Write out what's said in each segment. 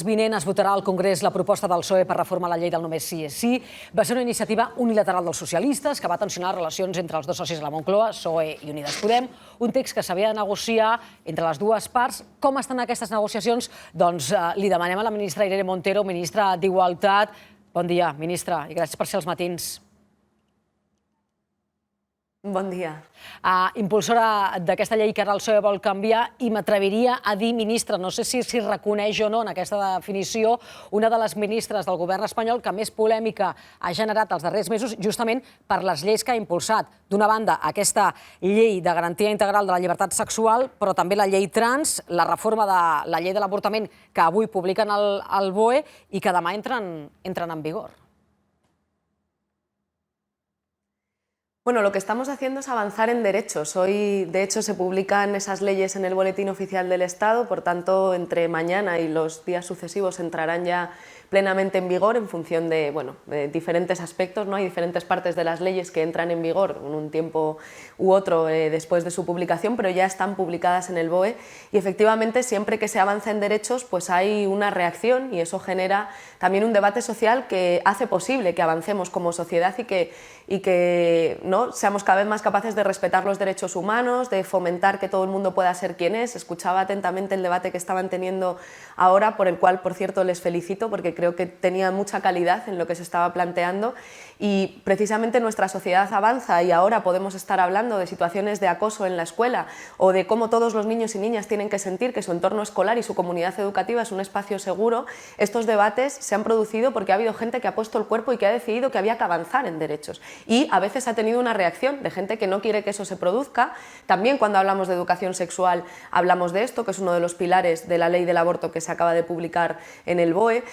Vinent es votarà al Congrés la proposta del PSOE per reformar la llei del només sí és sí. Va ser una iniciativa unilateral dels socialistes que va tensionar les relacions entre els dos socis de la Moncloa, PSOE i Unides Podem, un text que s'havia de negociar entre les dues parts. Com estan aquestes negociacions? Doncs li demanem a la ministra Irene Montero, ministra d'Igualtat. Bon dia, ministra, i gràcies per ser als matins. Bon dia. Impulsora d'aquesta llei que ara el PSOE vol canviar, i m'atreviria a dir, ministra, no sé si s'hi reconeix o no en aquesta definició, una de les ministres del govern espanyol que més polèmica ha generat els darrers mesos justament per les lleis que ha impulsat. D'una banda, aquesta llei de garantia integral de la llibertat sexual, però també la llei trans, la reforma de la llei de l'avortament que avui publiquen al BOE i que demà entren en vigor. Bueno, lo que estamos haciendo es avanzar en derechos. Hoy, de hecho, se publican esas leyes en el Boletín Oficial del Estado, por tanto, entre mañana y los días sucesivos entrarán ya plenamente en vigor en función de, de diferentes aspectos, ¿no? Hay diferentes partes de las leyes que entran en vigor en un tiempo u otro después de su publicación, pero ya están publicadas en el BOE y efectivamente siempre que se avanza en derechos pues hay una reacción y eso genera también un debate social que hace posible que avancemos como sociedad y que ¿no? seamos cada vez más capaces de respetar los derechos humanos, de fomentar que todo el mundo pueda ser quien es. Escuchaba atentamente el debate que estaban teniendo ahora, por el cual, por cierto, les felicito porque creo que tenía mucha calidad en lo que se estaba planteando y precisamente nuestra sociedad avanza y ahora podemos estar hablando de situaciones de acoso en la escuela o de cómo todos los niños y niñas tienen que sentir que su entorno escolar y su comunidad educativa es un espacio seguro. Estos debates se han producido porque ha habido gente que ha puesto el cuerpo y que ha decidido que había que avanzar en derechos y a veces ha tenido una reacción de gente que no quiere que eso se produzca. También cuando hablamos de educación sexual hablamos de esto, que es uno de los pilares de la ley del aborto que se acaba de publicar en el BOE.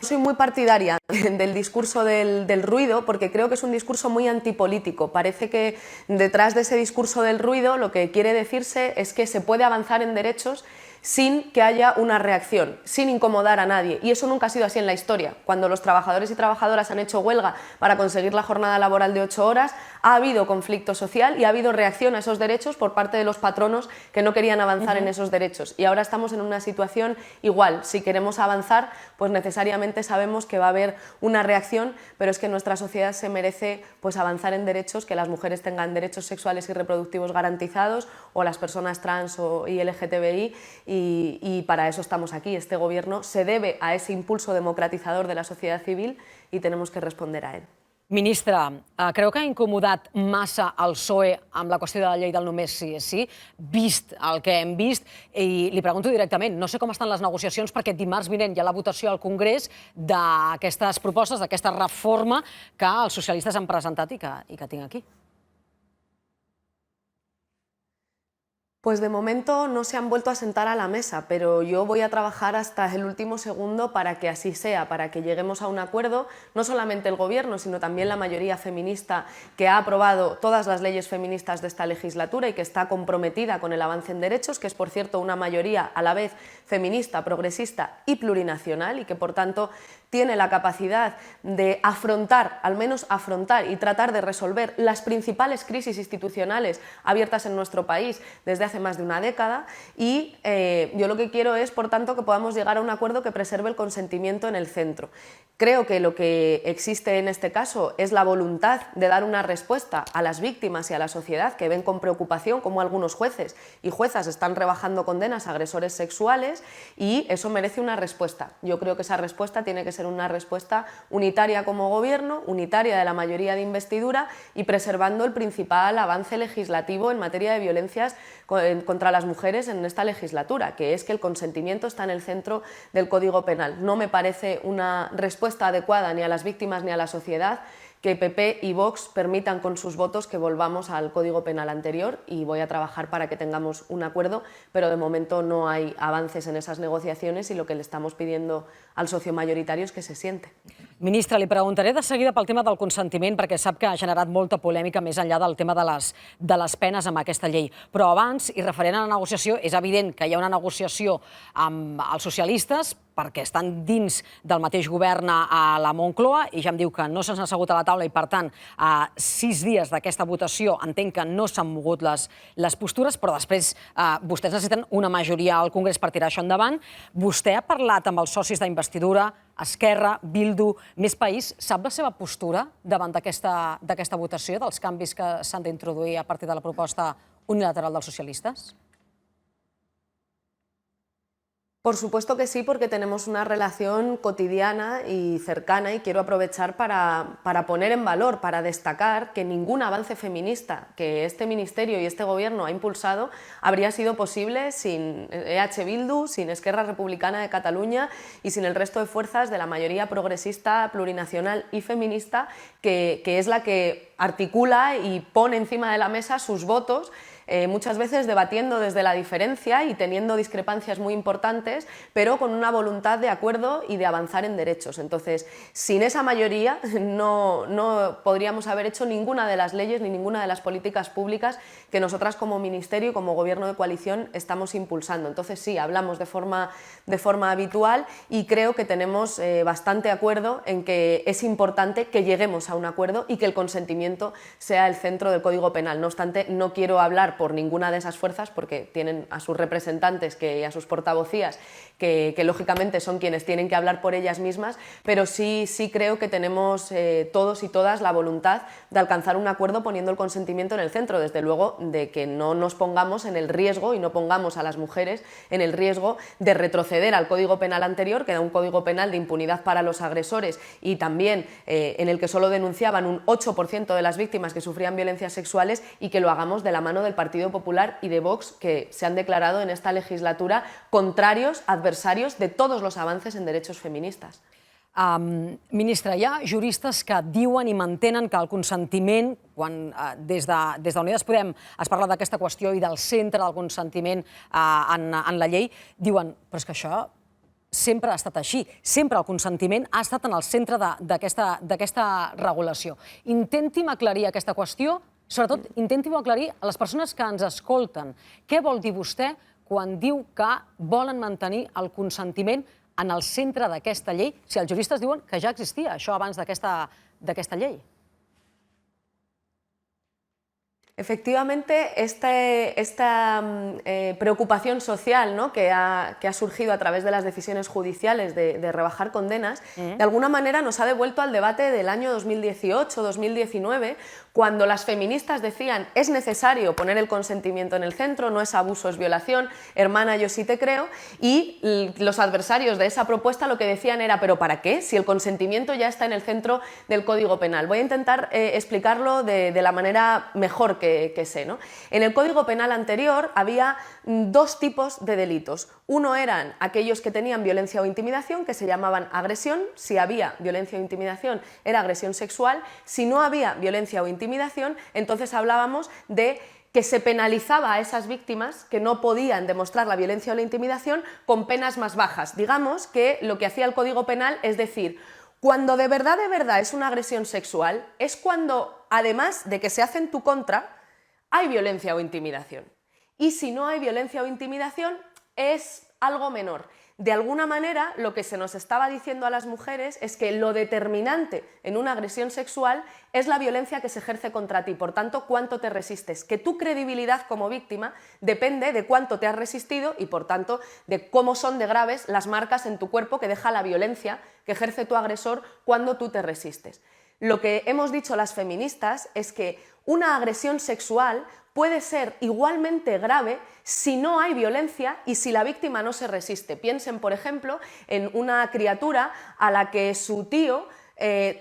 Soy muy partidaria del discurso del ruido porque creo que es un discurso muy antipolítico. Parece que detrás de ese discurso del ruido lo que quiere decirse es que se puede avanzar en derechos sin que haya una reacción, sin incomodar a nadie. Y eso nunca ha sido así en la historia. Cuando los trabajadores y trabajadoras han hecho huelga para conseguir la jornada laboral de 8 horas, ha habido conflicto social y ha habido reacción a esos derechos por parte de los patronos que no querían avanzar en esos derechos. Y ahora estamos en una situación igual. Si queremos avanzar, pues necesariamente sabemos que va a haber una reacción, pero es que nuestra sociedad se merece pues avanzar en derechos, que las mujeres tengan derechos sexuales y reproductivos garantizados, o las personas trans y LGTBI, y para eso estamos aquí. Este gobierno se debe a ese impulso democratizador de la societat civil i tenem que responder a ell. Ministra, creu que ha incomodat massa el PSOE amb la qüestió de la llei del només sí és sí, vist el que hem vist? I li pregunto directament, no sé com estan les negociacions perquè dimarts vinent hi ha la votació al Congrés d'aquestes propostes, d'aquesta reforma que els socialistes han presentat i que tinc aquí. Pues de momento no se han vuelto a sentar a la mesa, pero yo voy a trabajar hasta el último segundo para que así sea, para que lleguemos a un acuerdo, no solamente el Gobierno, sino también la mayoría feminista que ha aprobado todas las leyes feministas de esta legislatura y que está comprometida con el avance en derechos, que es, por cierto, una mayoría a la vez feminista, progresista y plurinacional y que, por tanto, tiene la capacidad de afrontar, al menos afrontar y tratar de resolver las principales crisis institucionales abiertas en nuestro país desde hace más de una década y yo lo que quiero es, por tanto, que podamos llegar a un acuerdo que preserve el consentimiento en el centro. Creo que lo que existe en este caso es la voluntad de dar una respuesta a las víctimas y a la sociedad que ven con preocupación cómo algunos jueces y juezas están rebajando condenas a agresores sexuales y eso merece una respuesta. Yo creo que esa respuesta tiene que ser una respuesta unitaria como gobierno, unitaria de la mayoría de investidura y preservando el principal avance legislativo en materia de violencias contra las mujeres en esta legislatura, que es que el consentimiento está en el centro del Código Penal. No me parece una respuesta adecuada ni a las víctimas ni a la sociedad que PP y Vox permitan con sus votos que volvamos al Código Penal anterior y voy a trabajar para que tengamos un acuerdo, pero de momento no hay avances en esas negociaciones y lo que le estamos pidiendo al socio mayoritario es que se siente. Ministre, li preguntaré de seguida pel tema del consentiment, perquè sap que ha generat molta polèmica més enllà del tema de les penes amb aquesta llei. Però abans, i referent a la negociació, és evident que hi ha una negociació amb els socialistes, perquè estan dins del mateix govern a la Moncloa, i ja em diu que no se'ns ha assegut a la taula i, per tant, a 6 dies d'aquesta votació entenc que no s'han mogut les postures, però després vostès necessiten una majoria al Congrés per tirar això endavant. Vostè ha parlat amb els socis d'investidura, Esquerra, Bildu, Més País. Sap la seva postura davant d'aquesta votació, dels canvis que s'han d'introduir a partir de la proposta unilateral dels socialistes? Por supuesto que sí, porque tenemos una relación cotidiana y cercana y quiero aprovechar para poner en valor, para destacar que ningún avance feminista que este Ministerio y este Gobierno ha impulsado habría sido posible sin EH Bildu, sin Esquerra Republicana de Cataluña y sin el resto de fuerzas de la mayoría progresista, plurinacional y feminista, que es la que articula y pone encima de la mesa sus votos, muchas veces debatiendo desde la diferencia y teniendo discrepancias muy importantes, pero con una voluntad de acuerdo y de avanzar en derechos. Entonces, sin esa mayoría no podríamos haber hecho ninguna de las leyes ni ninguna de las políticas públicas que nosotras como Ministerio y como Gobierno de coalición estamos impulsando. Entonces sí, hablamos de forma habitual y creo que tenemos bastante acuerdo en que es importante que lleguemos a un acuerdo y que el consentimiento sea el centro del Código Penal. No obstante, no quiero hablar por ninguna de esas fuerzas porque tienen a sus representantes y a sus portavocías que lógicamente son quienes tienen que hablar por ellas mismas, pero sí creo que tenemos todos y todas la voluntad de alcanzar un acuerdo poniendo el consentimiento en el centro, desde luego de que no nos pongamos en el riesgo y no pongamos a las mujeres en el riesgo de retroceder al Código Penal anterior, que era un Código Penal de impunidad para los agresores y también en el que solo denunciaban un 8% de las víctimas que sufrían violencias sexuales, y que lo hagamos de la mano del Partido Popular y de Vox, que se han declarado en esta legislatura contrarios, adversarios de todos los avances en derechos feministas. Ministre, hi ha juristes que diuen i mantenen que el consentiment, quan des d'Unides Podem es parla d'aquesta qüestió i del centre del consentiment en la llei, diuen, però és que això sempre ha estat així, sempre el consentiment ha estat en el centre d'aquesta regulació. Intenti'm aclarir aquesta qüestió, sobretot intenti-ho aclarir a les persones que ens escolten. Què vol dir vostè quan diu que volen mantenir el consentiment en el centre d'aquesta llei, si els juristes diuen que ja existia això abans d'aquesta llei? Efectivamente, esta preocupación social, ¿no?, que ha surgido a través de las decisiones judiciales de rebajar condenas, de alguna manera nos ha devuelto al debate del año 2018-2019, cuando las feministas decían es necesario poner el consentimiento en el centro, no es abuso, es violación, hermana, yo sí te creo, y los adversarios de esa propuesta lo que decían era ¿pero para qué? Si el consentimiento ya está en el centro del Código Penal. Voy a intentar explicarlo de la manera mejor que sé, ¿no? En el Código Penal anterior había dos tipos de delitos. Uno eran aquellos que tenían violencia o intimidación, que se llamaban agresión. Si había violencia o intimidación, era agresión sexual. Si no había violencia o intimidación, entonces hablábamos de que se penalizaba a esas víctimas que no podían demostrar la violencia o la intimidación con penas más bajas. Digamos que lo que hacía el Código Penal es decir, cuando de verdad es una agresión sexual, es cuando, además de que se hace en tu contra, hay violencia o intimidación. Y si no hay violencia o intimidación, es algo menor. De alguna manera, lo que se nos estaba diciendo a las mujeres es que lo determinante en una agresión sexual es la violencia que se ejerce contra ti, por tanto, cuánto te resistes, que tu credibilidad como víctima depende de cuánto te has resistido y, por tanto, de cómo son de graves las marcas en tu cuerpo que deja la violencia que ejerce tu agresor cuando tú te resistes. Lo que hemos dicho las feministas es que una agresión sexual puede ser igualmente grave si no hay violencia y si la víctima no se resiste. Piensen, por ejemplo, en una criatura a la que su tío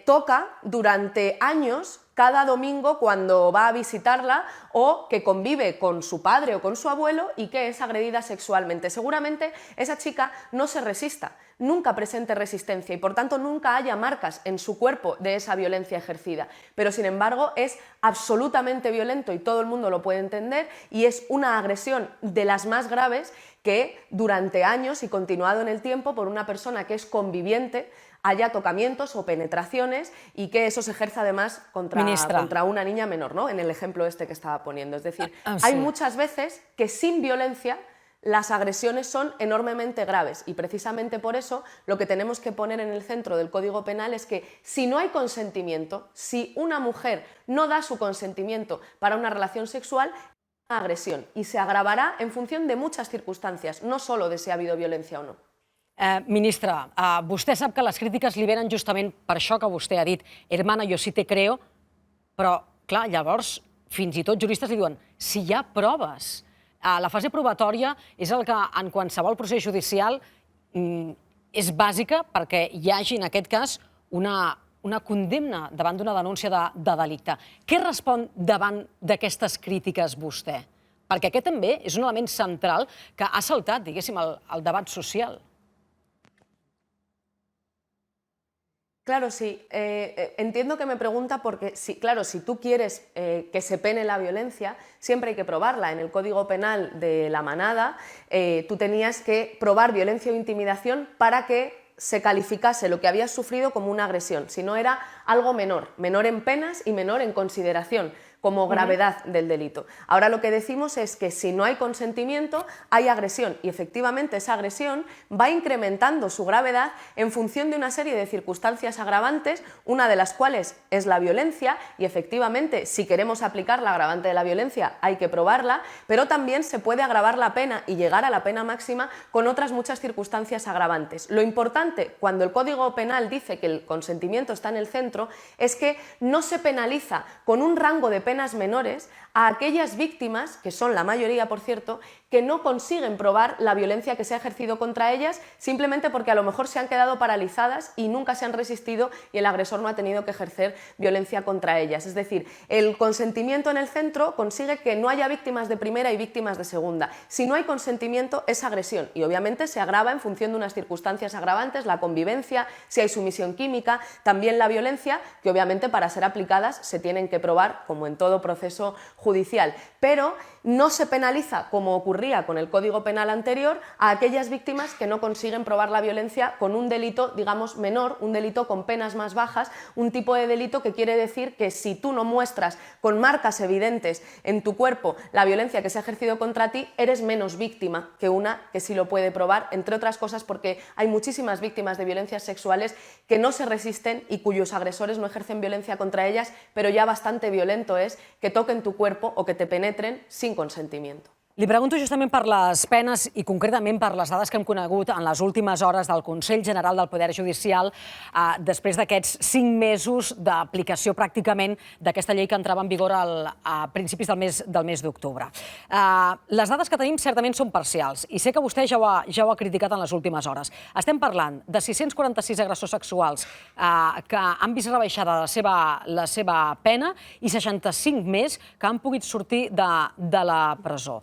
toca durante años cada domingo cuando va a visitarla, o que convive con su padre o con su abuelo y que es agredida sexualmente. Seguramente esa chica no se resista, nunca presente resistencia y por tanto nunca haya marcas en su cuerpo de esa violencia ejercida, pero sin embargo es absolutamente violento y todo el mundo lo puede entender y es una agresión de las más graves que durante años y continuado en el tiempo por una persona que es conviviente haya tocamientos o penetraciones y que eso se ejerza además contra una niña menor, ¿no? En el ejemplo este que estaba poniendo. Es decir, hay muchas veces que sin violencia las agresiones son enormemente graves y precisamente por eso lo que tenemos que poner en el centro del Código Penal es que si no hay consentimiento, si una mujer no da su consentimiento para una relación sexual, es una agresión y se agravará en función de muchas circunstancias, no solo de si ha habido violencia o no. Ministra, vostè sap que les crítiques li venen justament per això que vostè ha dit, hermana, yo sí te creo, però, clar, llavors, fins i tot juristes li diuen, si hi ha proves. La fase probatòria és el que en qualsevol procés judicial és bàsica perquè hi hagi, en aquest cas, una condemna davant d'una denúncia de delicte. Què respon davant d'aquestes crítiques vostè? Perquè aquest també és un element central que ha saltat, diguéssim, el debat social. Claro, sí. Entiendo que me pregunta porque, sí, claro, si tú quieres que se pene la violencia, siempre hay que probarla. En el Código Penal de la Manada, tú tenías que probar violencia o intimidación para que se calificase lo que habías sufrido como una agresión. Si no, era algo menor en penas y menor en consideración como gravedad del delito. Ahora lo que decimos es que si no hay consentimiento, hay agresión y efectivamente esa agresión va incrementando su gravedad en función de una serie de circunstancias agravantes, una de las cuales es la violencia y efectivamente si queremos aplicar la agravante de la violencia hay que probarla, pero también se puede agravar la pena y llegar a la pena máxima con otras muchas circunstancias agravantes. Lo importante cuando el Código Penal dice que el consentimiento está en el centro es que no se penaliza con un rango de penas menores a aquellas víctimas, que son la mayoría por cierto, que no consiguen probar la violencia que se ha ejercido contra ellas simplemente porque a lo mejor se han quedado paralizadas y nunca se han resistido y el agresor no ha tenido que ejercer violencia contra ellas. Es decir, el consentimiento en el centro consigue que no haya víctimas de primera y víctimas de segunda. Si no hay consentimiento es agresión y obviamente se agrava en función de unas circunstancias agravantes, la convivencia, si hay sumisión química, también la violencia, que obviamente para ser aplicadas se tienen que probar como en todo proceso judicial, pero no se penaliza, como ocurría con el Código Penal anterior, a aquellas víctimas que no consiguen probar la violencia con un delito, digamos, menor, un delito con penas más bajas, un tipo de delito que quiere decir que si tú no muestras con marcas evidentes en tu cuerpo la violencia que se ha ejercido contra ti, eres menos víctima que una que sí lo puede probar, entre otras cosas porque hay muchísimas víctimas de violencias sexuales que no se resisten y cuyos agresores no ejercen violencia contra ellas, pero ya bastante violento es que toquen tu cuerpo o que te penetren sin consentimiento. Li pregunto justament per les penes i concretament per les dades que hem conegut en les últimes hores del Consell General del Poder Judicial després d'aquests 5 mesos d'aplicació pràcticament d'aquesta llei que entrava en vigor a principis del mes d'octubre. Les dades que tenim certament són parcials i sé que vostè ja ho ha criticat en les últimes hores. Estem parlant de 646 agressors sexuals que han vist rebaixada la seva pena i 65 més que han pogut sortir de la presó.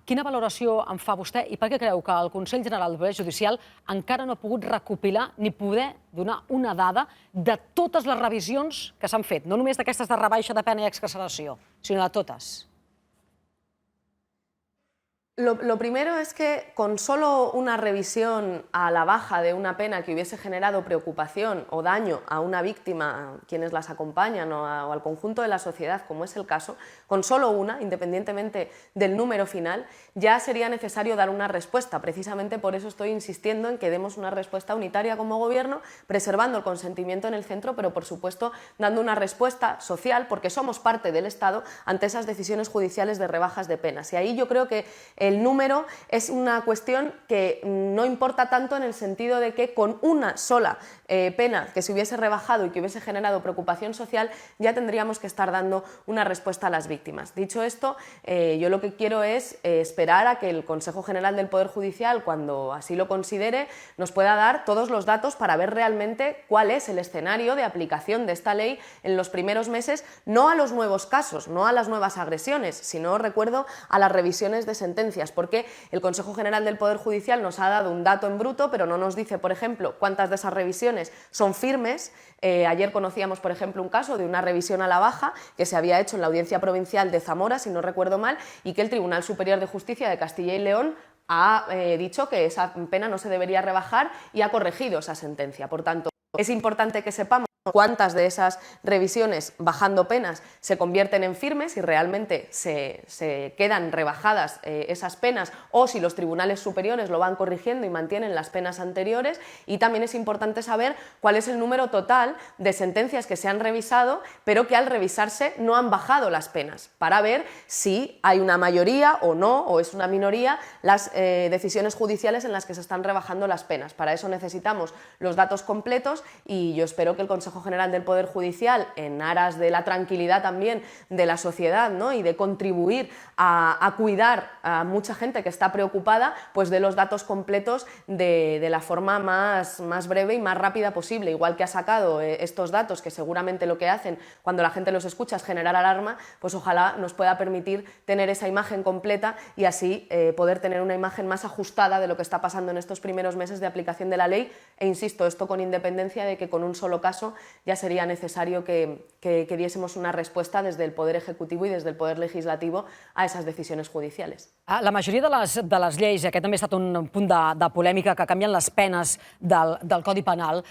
Quina valoració en fa vostè i per què creu que el Consell General del Poder Judicial encara no ha pogut recopilar ni poder donar una dada de totes les revisions que s'han fet, no només d'aquestes de rebaixa de pena i excarceració, sinó de totes? Lo primero es que con solo una revisión a la baja de una pena que hubiese generado preocupación o daño a una víctima, a quienes las acompañan o al conjunto de la sociedad, como es el caso, con solo una, independientemente del número final, ya sería necesario dar una respuesta. Precisamente por eso estoy insistiendo en que demos una respuesta unitaria como Gobierno, preservando el consentimiento en el centro, pero por supuesto dando una respuesta social, porque somos parte del Estado ante esas decisiones judiciales de rebajas de penas. Y ahí yo creo que el número es una cuestión que no importa tanto en el sentido de que con una sola pena que se hubiese rebajado y que hubiese generado preocupación social ya tendríamos que estar dando una respuesta a las víctimas. Dicho esto, yo lo que quiero es esperar a que el Consejo General del Poder Judicial, cuando así lo considere, nos pueda dar todos los datos para ver realmente cuál es el escenario de aplicación de esta ley en los primeros meses, no a los nuevos casos, no a las nuevas agresiones, sino, recuerdo, a las revisiones de sentencias, porque el Consejo General del Poder Judicial nos ha dado un dato en bruto, pero no nos dice, por ejemplo, cuántas de esas revisiones son firmes. Ayer conocíamos, por ejemplo, un caso de una revisión a la baja que se había hecho en la Audiencia Provincial de Zamora, si no recuerdo mal, y que el Tribunal Superior de Justicia de Castilla y León ha dicho que esa pena no se debería rebajar y ha corregido esa sentencia. Por tanto, es importante que sepamos cuántas de esas revisiones bajando penas se convierten en firmes y realmente se quedan rebajadas esas penas, o si los tribunales superiores lo van corrigiendo y mantienen las penas anteriores. Y también es importante saber cuál es el número total de sentencias que se han revisado, pero que al revisarse no han bajado las penas, para ver si hay una mayoría o no, o es una minoría, las decisiones judiciales en las que se están rebajando las penas. Para eso necesitamos los datos completos y yo espero que el Consejo General del Poder Judicial, en aras de la tranquilidad también de la sociedad, ¿no?, y de contribuir a cuidar a mucha gente que está preocupada, pues dé los datos completos de la forma más breve y más rápida posible. Igual que ha sacado estos datos, que seguramente lo que hacen cuando la gente los escucha es generar alarma, pues ojalá nos pueda permitir tener esa imagen completa y así poder tener una imagen más ajustada de lo que está pasando en estos primeros meses de aplicación de la ley. E insisto, esto con independencia de que con un solo caso ya sería necesario que diésemos una respuesta desde el Poder Ejecutivo i desde el Poder Legislativo a esas decisiones judiciales. La majoria de les lleis, aquest també ha estat un punt de polèmica, que canvien les penes del Codi Penal,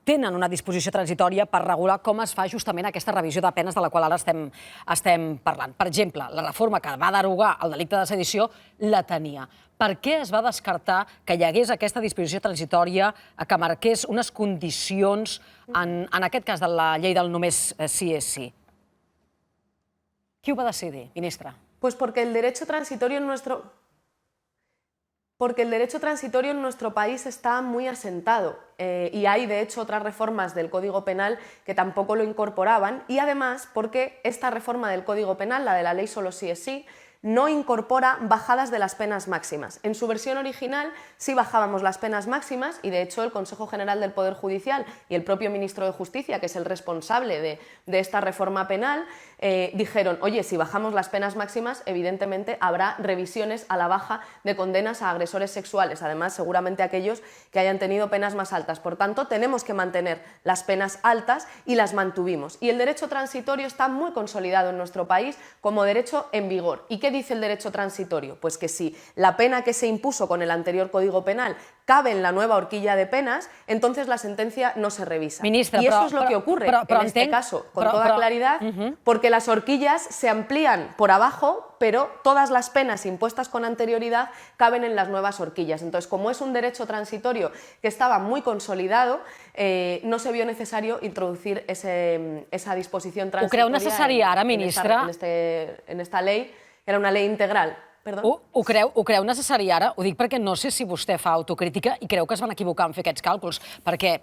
tenen una disposició transitòria per regular com es fa justament aquesta revisió de penes de la qual ara estem parlant. Per exemple, la reforma que va derogar el delicte de sedició la tenia. Per què es va descartar que hi hagués aquesta disposició transitòria que marqués unes condicions, en aquest cas de la llei del només sí és sí? Qui ho va decidir, ministra? Pues porque el derecho transitorio en nuestro país está muy asentado y hay de hecho otras reformas del Código Penal que tampoco lo incorporaban, y además porque esta reforma del Código Penal, la de la ley solo sí es sí, no incorpora bajadas de las penas máximas. En su versión original sí bajábamos las penas máximas y de hecho el Consejo General del Poder Judicial y el propio Ministro de Justicia, que es el responsable de esta reforma penal, dijeron, oye, si bajamos las penas máximas, evidentemente habrá revisiones a la baja de condenas a agresores sexuales, además seguramente aquellos que hayan tenido penas más altas. Por tanto, tenemos que mantener las penas altas y las mantuvimos. Y el derecho transitorio está muy consolidado en nuestro país como derecho en vigor. ¿Y qué dice el derecho transitorio? Pues que si la pena que se impuso con el anterior Código Penal cabe en la nueva horquilla de penas, entonces la sentencia no se revisa. Ministra, y eso es lo que ocurre en este caso, con toda claridad, porque las horquillas se amplían por abajo, pero todas las penas impuestas con anterioridad caben en las nuevas horquillas. Entonces, como es un derecho transitorio que estaba muy consolidado, no se vio necesario introducir esa disposición transitoria. ¿Ho creu necessari ara, ministra? En esta ley. Era una llei integral. Ho creu necessari ara? Ho dic perquè no sé si vostè fa autocrítica i creu que es van equivocar en fer aquests càlculs, perquè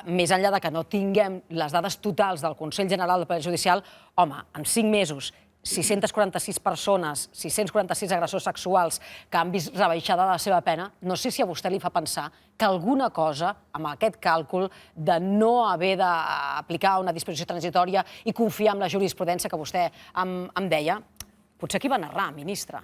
més enllà de que no tinguem les dades totals del Consell General del Poder Judicial, home, en 5 mesos, 646 persones, 646 agressors sexuals que han vist rebaixada la seva pena, no sé si a vostè li fa pensar que alguna cosa, amb aquest càlcul de no haver d'aplicar una disposició transitòria i confiar en la jurisprudència que vostè em deia, potser aquí van errar, ministra.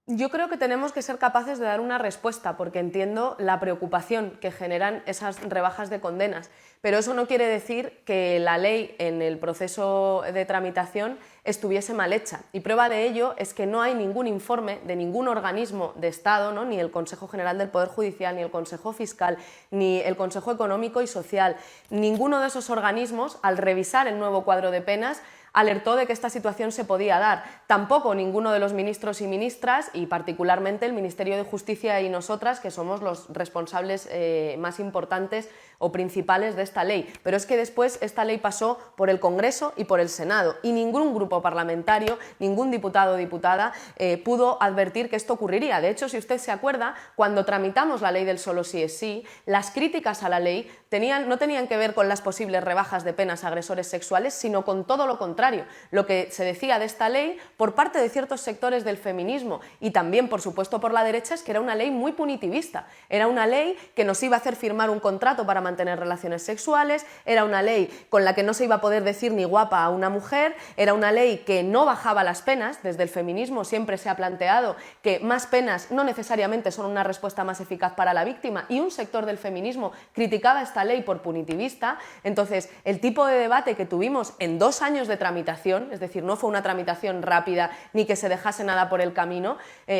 Yo creo que tenemos que ser capaces de dar una respuesta, porque entiendo la preocupación que generan esas rebajas de condenas, pero eso no quiere decir que la ley en el proceso de tramitación estuviese mal hecha. Y prueba de ello es que no hay ningún informe de ningún organismo de Estado, ¿no?, ni el Consejo General del Poder Judicial, ni el Consejo Fiscal, ni el Consejo Económico y Social. Ninguno de esos organismos, al revisar el nuevo cuadro de penas, alertó de que esta situación se podía dar. Tampoco ninguno de los ministros y ministras, y particularmente el Ministerio de Justicia y nosotras, que somos los responsables más importantes o principales de esta ley. Pero es que después esta ley pasó por el Congreso y por el Senado, y ningún grupo parlamentario, ningún diputado o diputada pudo advertir que esto ocurriría. De hecho, si usted se acuerda, cuando tramitamos la ley del solo sí es sí, las críticas a la ley no tenían que ver con las posibles rebajas de penas a agresores sexuales, sino con todo lo contrario. Lo que se decía de esta ley por parte de ciertos sectores del feminismo y también, por supuesto, por la derecha, es que era una ley muy punitivista. Era una ley que nos iba a hacer firmar un contrato para mantener relaciones sexuales, era una ley con la que no se iba a poder decir ni guapa a una mujer, era una ley que no bajaba las penas. Desde el feminismo siempre se ha planteado que más penas no necesariamente son una respuesta más eficaz para la víctima, y un sector del feminismo criticaba esta ley por punitivista. Entonces, el tipo de debate que tuvimos en 2 años de tramitación tramitación, es decir, no fue una tramitación rápida ni que se dejase nada por el camino,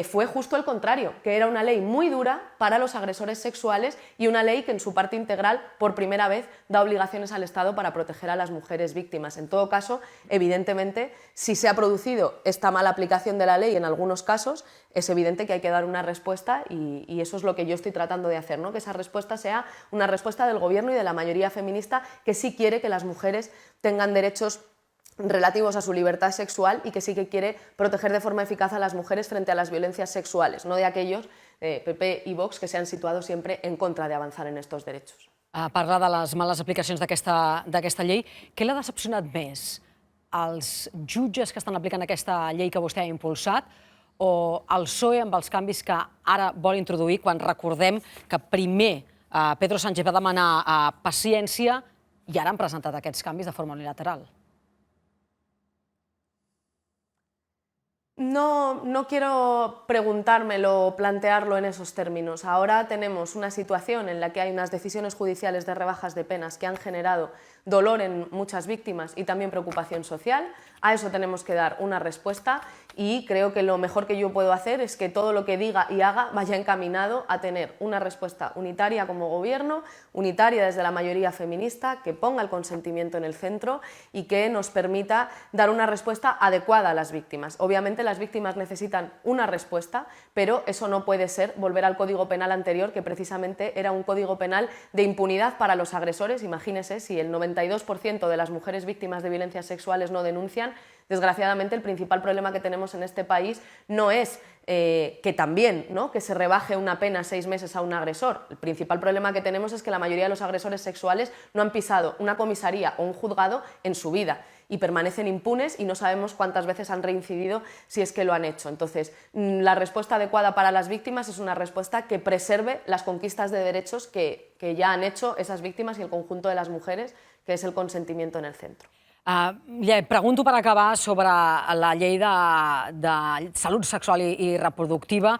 fue justo el contrario, que era una ley muy dura para los agresores sexuales y una ley que en su parte integral, por primera vez, da obligaciones al Estado para proteger a las mujeres víctimas. En todo caso, evidentemente, si se ha producido esta mala aplicación de la ley en algunos casos, es evidente que hay que dar una respuesta y eso es lo que yo estoy tratando de hacer, ¿no? Que esa respuesta sea una respuesta del Gobierno y de la mayoría feminista que sí quiere que las mujeres tengan derechos relativos a su libertad sexual y que sí que quiere proteger de forma eficaz a las mujeres frente a las violencias sexuales, no de aquellos, PP y Vox, que se han situado siempre en contra de avanzar en estos derechos. Parlar de les males aplicacions d'aquesta llei, què l'ha decepcionat més? Els jutges que estan aplicant aquesta llei que vostè ha impulsat o el PSOE amb els canvis que ara vol introduir quan recordem que primer Pedro Sánchez va demanar paciència i ara han presentat aquests canvis de forma unilateral? No quiero preguntármelo o plantearlo en esos términos. Ahora tenemos una situación en la que hay unas decisiones judiciales de rebajas de penas que han generado dolor en muchas víctimas y también preocupación social. A eso tenemos que dar una respuesta y creo que lo mejor que yo puedo hacer es que todo lo que diga y haga vaya encaminado a tener una respuesta unitaria como Gobierno, unitaria desde la mayoría feminista, que ponga el consentimiento en el centro y que nos permita dar una respuesta adecuada a las víctimas. Obviamente las víctimas necesitan una respuesta, pero eso no puede ser volver al Código Penal anterior, que precisamente era un Código Penal de impunidad para los agresores. Imagínese, si el 92% de las mujeres víctimas de violencias sexuales no denuncian, desgraciadamente el principal problema que tenemos en este país no es que también, ¿no?, que se rebaje una pena 6 meses a un agresor. El principal problema que tenemos es que la mayoría de los agresores sexuales no han pisado una comisaría o un juzgado en su vida y permanecen impunes y no sabemos cuántas veces han reincidido si es que lo han hecho. Entonces, la respuesta adecuada para las víctimas es una respuesta que preserve las conquistas de derechos que ya han hecho esas víctimas y el conjunto de las mujeres, que es el consentimiento en el centro. Pregunto per acabar sobre la llei de salut sexual i reproductiva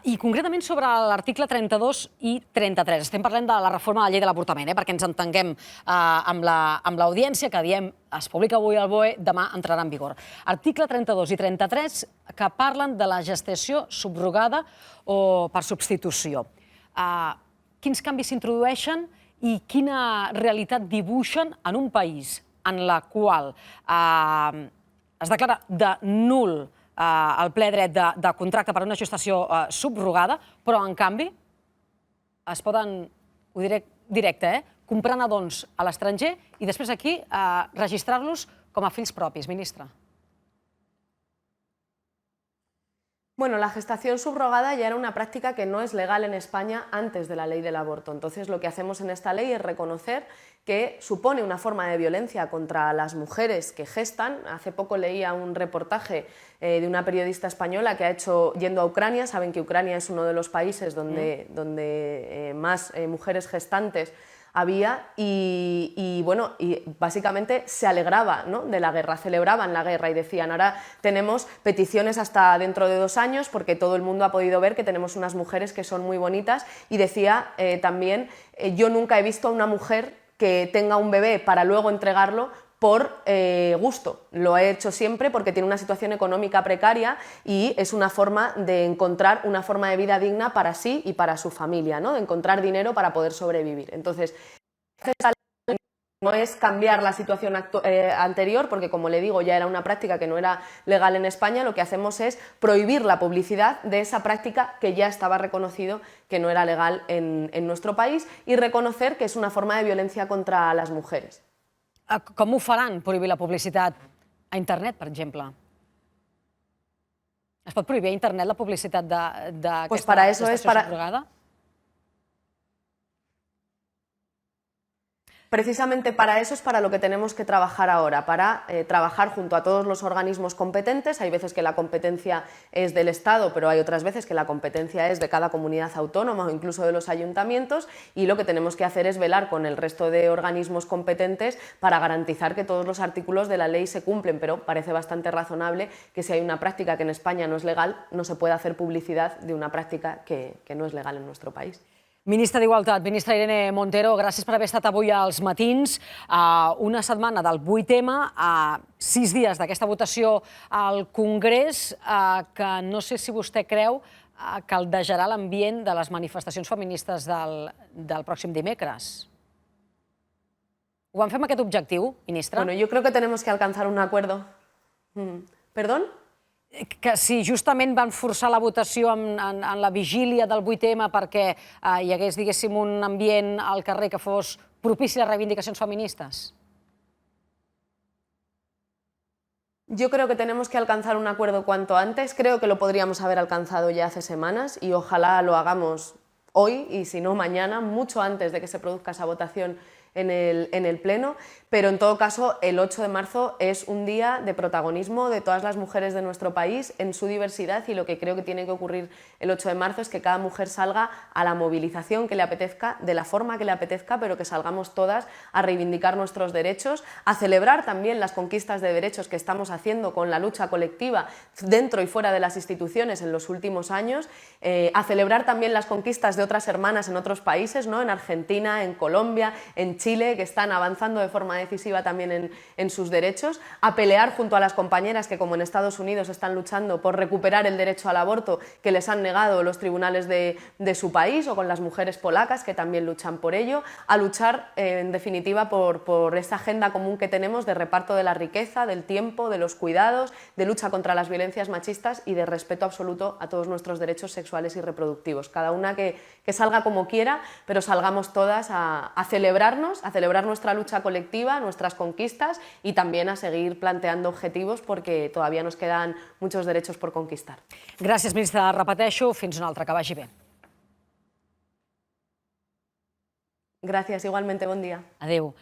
i concretament sobre l'article 32 i 33. Estem parlant de la reforma de la llei de l'avortament, perquè ens entenguem amb l'audiència, que diem es publica avui al BOE, demà entrarà en vigor. Article 32 i 33 que parlen de la gestació subrogada o per substitució. Quins canvis s'introdueixen i quina realitat dibuixen en un país en la qual es declara de nul el ple dret de contracte per a una gestació subrogada, però, en canvi, es poden, ho diré directe, comprar nadons a l'estranger i després aquí registrar-los com a fills propis, ministra. Bueno, la gestación subrogada ya era una práctica que no es legal en España antes de la ley del aborto. Entonces, lo que hacemos en esta ley es reconocer que supone una forma de violencia contra las mujeres que gestan. Hace poco leía un reportaje de una periodista española que ha hecho yendo a Ucrania. Saben que Ucrania es uno de los países donde más mujeres gestantes había y básicamente se alegraba, ¿no?, de la guerra, celebraban la guerra y decían: ahora tenemos peticiones hasta dentro de 2 años porque todo el mundo ha podido ver que tenemos unas mujeres que son muy bonitas. Y decía también: yo nunca he visto a una mujer que tenga un bebé para luego entregarlo por gusto. Lo he hecho siempre porque tiene una situación económica precaria y es una forma de encontrar una forma de vida digna para sí y para su familia, ¿no?, de encontrar dinero para poder sobrevivir. Entonces, no es cambiar la situación anterior, porque, como le digo, ya era una práctica que no era legal en España. Lo que hacemos es prohibir la publicidad de esa práctica que ya estaba reconocido que no era legal en nuestro país y reconocer que es una forma de violencia contra las mujeres. Com ho faran, prohibir la publicitat a internet, per exemple? Es pot prohibir a internet la publicitat d'aquesta gestació subrogada? Precisamente para eso es para lo que tenemos que trabajar ahora, para trabajar junto a todos los organismos competentes. Hay veces que la competencia es del Estado, pero hay otras veces que la competencia es de cada comunidad autónoma o incluso de los ayuntamientos, y lo que tenemos que hacer es velar con el resto de organismos competentes para garantizar que todos los artículos de la ley se cumplen. Pero parece bastante razonable que, si hay una práctica que en España no es legal, no se pueda hacer publicidad de una práctica que no es legal en nuestro país. Ministra d'Igualtat, ministra Irene Montero, gràcies per haver estat avui als matins. Una setmana del 8M, 6 dies d'aquesta votació al Congrés, que no sé si vostè creu caldejarà l'ambient de les manifestacions feministes del pròxim dimecres. Ho van fer amb aquest objectiu, ministra? Bueno, yo creo que tenemos que alcanzar un acuerdo. ¿Perdón? Que si justament van forçar la votació en la vigília del 8M perquè hi hagués, diguéssim, un ambient al carrer que fos propici a les reivindicacions feministes? Yo creo que tenemos que alcanzar un acuerdo cuanto antes. Creo que lo podríamos haber alcanzado ya hace semanas y ojalá lo hagamos hoy y si no mañana, mucho antes de que se produzca esa votación en el Pleno, pero en todo caso el 8 de marzo es un día de protagonismo de todas las mujeres de nuestro país en su diversidad y lo que creo que tiene que ocurrir el 8 de marzo es que cada mujer salga a la movilización que le apetezca, de la forma que le apetezca, pero que salgamos todas a reivindicar nuestros derechos, a celebrar también las conquistas de derechos que estamos haciendo con la lucha colectiva dentro y fuera de las instituciones en los últimos años, a celebrar también las conquistas de otras hermanas en otros países, ¿no? En Argentina, en Colombia, en Chile, que están avanzando de forma decisiva también en sus derechos, a pelear junto a las compañeras que, como en Estados Unidos, están luchando por recuperar el derecho al aborto que les han negado los tribunales de su país, o con las mujeres polacas que también luchan por ello, a luchar en definitiva por esta agenda común que tenemos de reparto de la riqueza, del tiempo, de los cuidados, de lucha contra las violencias machistas y de respeto absoluto a todos nuestros derechos sexuales y reproductivos. Cada una que salga como quiera, pero salgamos todas a celebrarnos, a celebrar nuestra lucha colectiva, nuestras conquistas y también a seguir planteando objetivos porque todavía nos quedan muchos derechos por conquistar. Gràcies, ministra. Repeteixo, fins una altra, que vagi bé. Gracias, igualmente, buen día. Adéu.